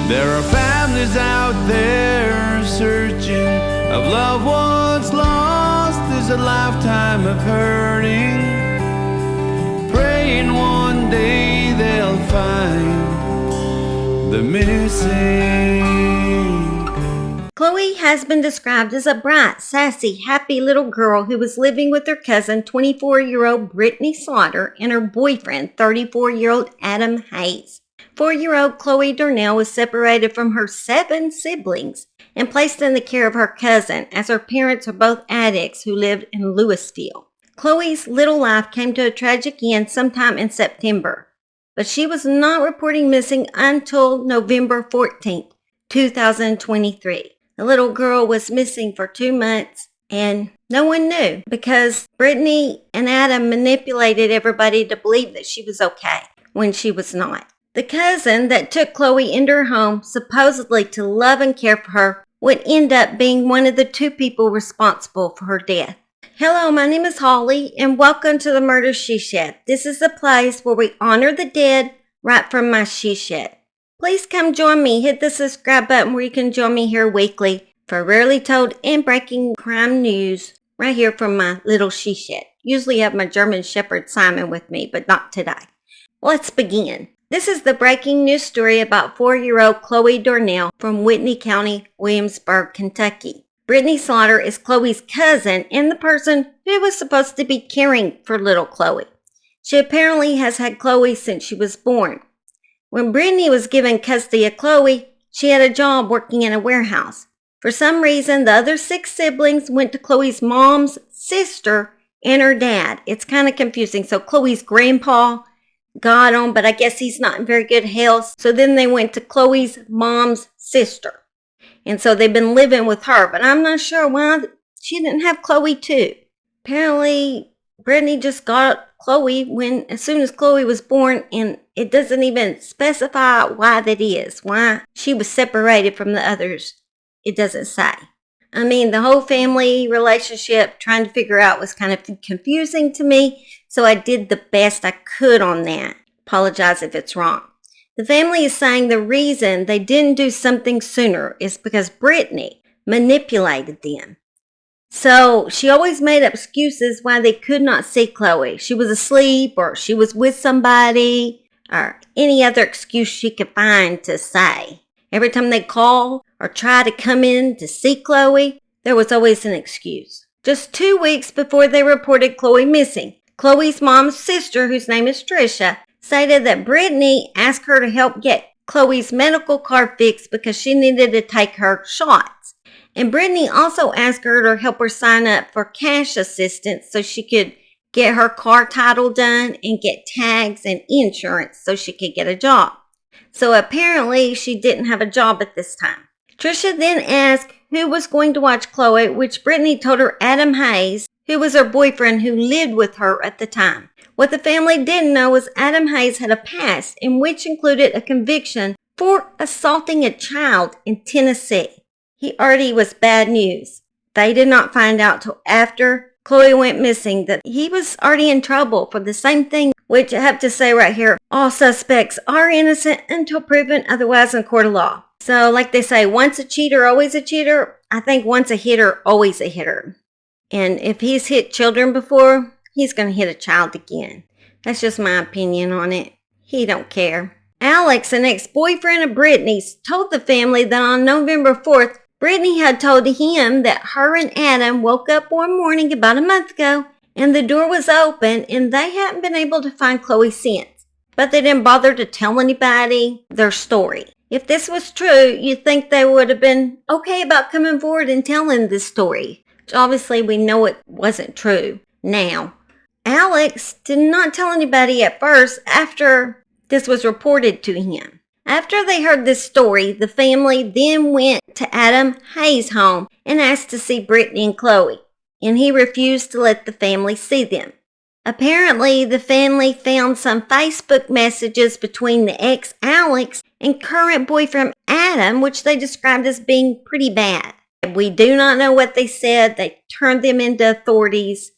There are families out there searching of loved ones lost. There's a lifetime of hurting, praying one day they'll find the missing. Chloe has been described as a bright, sassy, happy little girl who was living with her cousin, 24-year-old Brittany Slaughter, and her boyfriend, 34-year-old Adam Hayes. 4-year-old Chloe Darnell was separated from her 7 siblings and placed in the care of her cousin, as her parents are both addicts who lived in Louisville. Chloe's little life came to a tragic end sometime in September, but she was not reporting missing until November 14th, 2023. The little girl was missing for 2 months, and no one knew because Brittany and Adam manipulated everybody to believe that she was okay when she was not. The cousin that took Chloe into her home, supposedly to love and care for her, would end up being one of the 2 people responsible for her death. Hello, my name is Holly, and welcome to the Murder She Shed. This is a place where we honor the dead right from my she shed. Please come join me. Hit the subscribe button where you can join me here weekly for rarely told and breaking crime news right here from my little she shed. Usually have my German Shepherd Simon with me, but not today. Let's begin. This is the breaking news story about 4-year-old Chloe Darnell from Whitney County, Williamsburg, Kentucky. Brittany Slaughter is Chloe's cousin and the person who was supposed to be caring for little Chloe. She apparently has had Chloe since she was born. When Brittany was given custody of Chloe, she had a job working in a warehouse. For some reason, the other 6 siblings went to Chloe's mom's sister and her dad. It's kind of confusing. So Chloe's grandpa got him, but I guess he's not in very good health. So then they went to Chloe's mom's sister. And so they've been living with her, but I'm not sure why she didn't have Chloe too. Apparently, Brittany just got Chloe as soon as Chloe was born, and it doesn't even specify why that is, why she was separated from the others. It doesn't say. I mean, the whole family relationship, trying to figure out, was kind of confusing to me, so I did the best I could on that. Apologize if it's wrong. The family is saying the reason they didn't do something sooner is because Brittany manipulated them. So she always made up excuses why they could not see Chloe. She was asleep, or she was with somebody, or any other excuse she could find to say. Every time they call or try to come in to see Chloe, there was always an excuse. Just 2 weeks before they reported Chloe missing, Chloe's mom's sister, whose name is Trisha, stated that Brittany asked her to help get Chloe's medical card fixed because she needed to take her shots. And Brittany also asked her to help her sign up for cash assistance so she could get her car title done and get tags and insurance so she could get a job. So apparently she didn't have a job at this time. Trisha then asked who was going to watch Chloe, which Brittany told her Adam Hayes, who was her boyfriend who lived with her at the time. What the family didn't know was Adam Hayes had a past, in which included a conviction for assaulting a child in Tennessee. He already was bad news. They did not find out till after Chloe went missing that he was already in trouble for the same thing, which I have to say right here, all suspects are innocent until proven otherwise in court of law. So like they say, once a cheater, always a cheater. I think once a hitter, always a hitter. And if he's hit children before, he's going to hit a child again. That's just my opinion on it. He don't care. Alex, an ex-boyfriend of Brittany's, told the family that on November 4th, Brittany had told him that her and Adam woke up one morning about a month ago and the door was open and they hadn't been able to find Chloe since. But they didn't bother to tell anybody their story. If this was true, you'd think they would have been okay about coming forward and telling this story. Which obviously we know it wasn't true now. Alex did not tell anybody at first after this was reported to him. After they heard this story, the family then went to Adam Hayes' home and asked to see Brittany and Chloe, and he refused to let the family see them. Apparently, the family found some Facebook messages between the ex Alex and current boyfriend Adam, which they described as being pretty bad. We do not know what they said. They turned them into authorities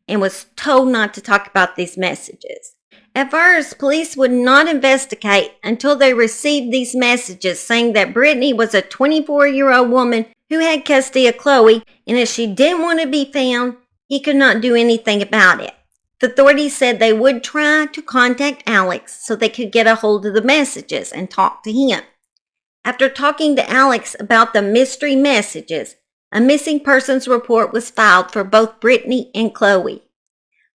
and was told not to talk about these messages. At first, police would not investigate until they received these messages saying that Brittany was a 24-year-old woman who had custody of Chloe, and if she didn't want to be found, he could not do anything about it. The authorities said they would try to contact Alex so they could get a hold of the messages and talk to him. After talking to Alex about the mystery messages, a missing persons report was filed for both Brittany and Chloe.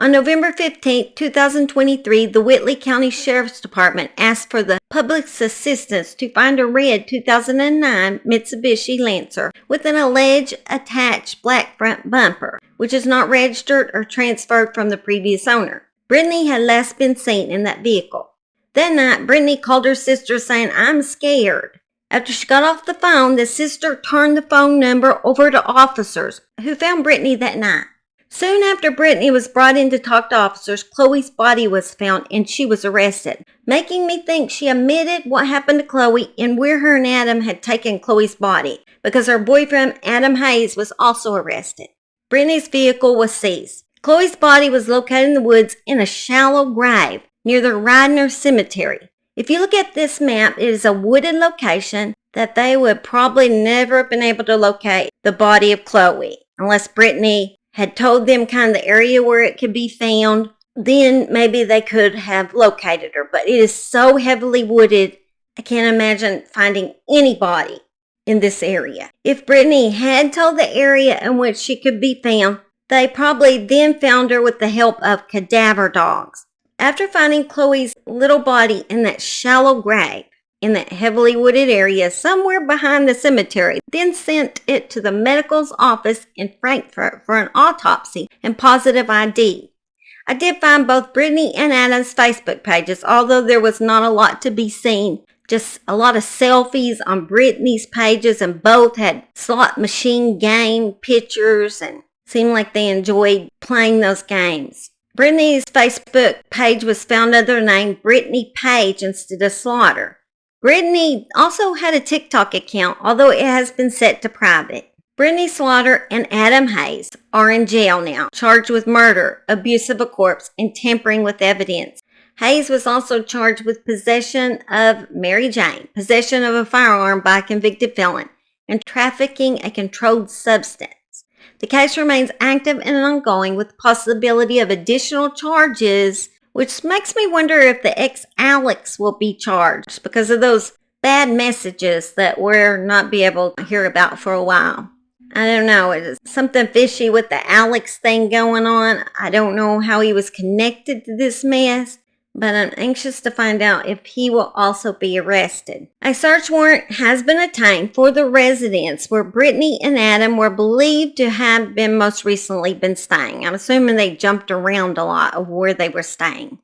On November 15, 2023, the Whitley County Sheriff's Department asked for the public's assistance to find a red 2009 Mitsubishi Lancer with an alleged attached black front bumper, which is not registered or transferred from the previous owner. Brittany had last been seen in that vehicle. That night, Brittany called her sister saying, "I'm scared." After she got off the phone, the sister turned the phone number over to officers who found Brittany that night. Soon after Brittany was brought in to talk to officers, Chloe's body was found and she was arrested, making me think she admitted what happened to Chloe and where her and Adam had taken Chloe's body, because her boyfriend, Adam Hayes, was also arrested. Brittany's vehicle was seized. Chloe's body was located in the woods in a shallow grave near the Radnor Cemetery. If you look at this map, it is a wooded location that they would probably never have been able to locate the body of Chloe unless Brittany had told them kind of the area where it could be found. Then maybe they could have located her, but it is so heavily wooded, I can't imagine finding anybody in this area. If Brittany had told the area in which she could be found, they probably then found her with the help of cadaver dogs. After finding Chloe's little body in that shallow grave in that heavily wooded area somewhere behind the cemetery, then sent it to the medical's office in Frankfurt for an autopsy and positive ID. I did find both Brittany and Adam's Facebook pages, although there was not a lot to be seen. Just a lot of selfies on Brittany's pages, and both had slot machine game pictures and seemed like they enjoyed playing those games. Brittany's Facebook page was found under the name Brittany Page instead of Slaughter. Brittany also had a TikTok account, although it has been set to private. Brittany Slaughter and Adam Hayes are in jail now, charged with murder, abuse of a corpse, and tampering with evidence. Hayes was also charged with possession of Mary Jane, possession of a firearm by a convicted felon, and trafficking a controlled substance. The case remains active and ongoing with the possibility of additional charges, which makes me wonder if the ex-Alex will be charged because of those bad messages that we'll not be able to hear about for a while. I don't know. It's something fishy with the Alex thing going on. I don't know how he was connected to this mess, but I'm anxious to find out if he will also be arrested. A search warrant has been obtained for the residence where Brittany and Adam were believed to have been most recently been staying. I'm assuming they jumped around a lot of where they were staying.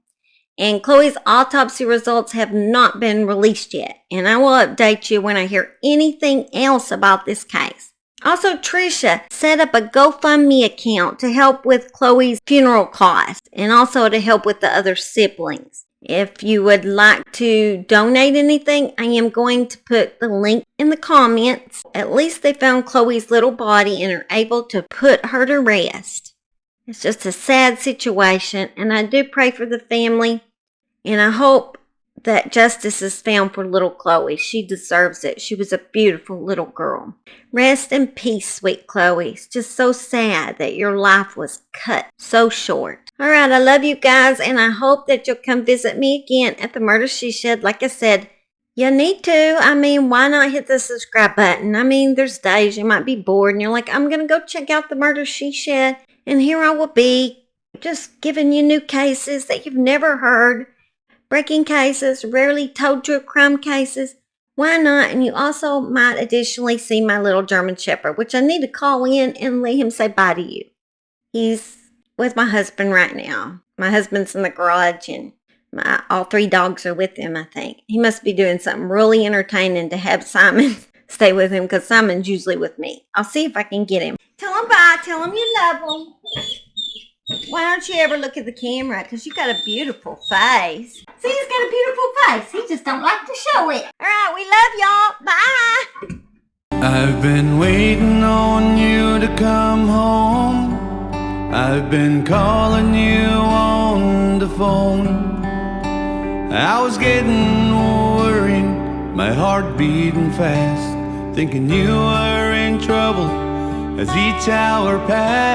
And Chloe's autopsy results have not been released yet, and I will update you when I hear anything else about this case. Also, Trisha set up a GoFundMe account to help with Chloe's funeral costs and also to help with the other siblings. If you would like to donate anything, I am going to put the link in the comments. At least they found Chloe's little body and are able to put her to rest. It's just a sad situation, and I do pray for the family, and I hope that justice is found for little Chloe. She deserves it. She was a beautiful little girl. Rest in peace, sweet Chloe. It's just so sad that your life was cut so short. All right, I love you guys, and I hope that you'll come visit me again at the Murder She Shed. Like I said, you need to. I mean, why not hit the subscribe button? I mean, there's days you might be bored, and you're like, I'm going to go check out the Murder She Shed, and here I will be, just giving you new cases that you've never heard. Breaking cases, rarely told true crime cases. Why not? And you also might additionally see my little German Shepherd, which I need to call in and let him say bye to you. He's with my husband right now. My husband's in the garage, and all three dogs are with him, I think. He must be doing something really entertaining to have Simon stay with him, because Simon's usually with me. I'll see if I can get him. Tell him bye. Tell him you love him. Why don't you ever look at the camera? Because you got a beautiful face. See, he's got a beautiful face. He just don't like to show it. All right, we love y'all. Bye. I've been waiting on you to come home. I've been calling you on the phone. I was getting worried, my heart beating fast, thinking you were in trouble as each hour passed.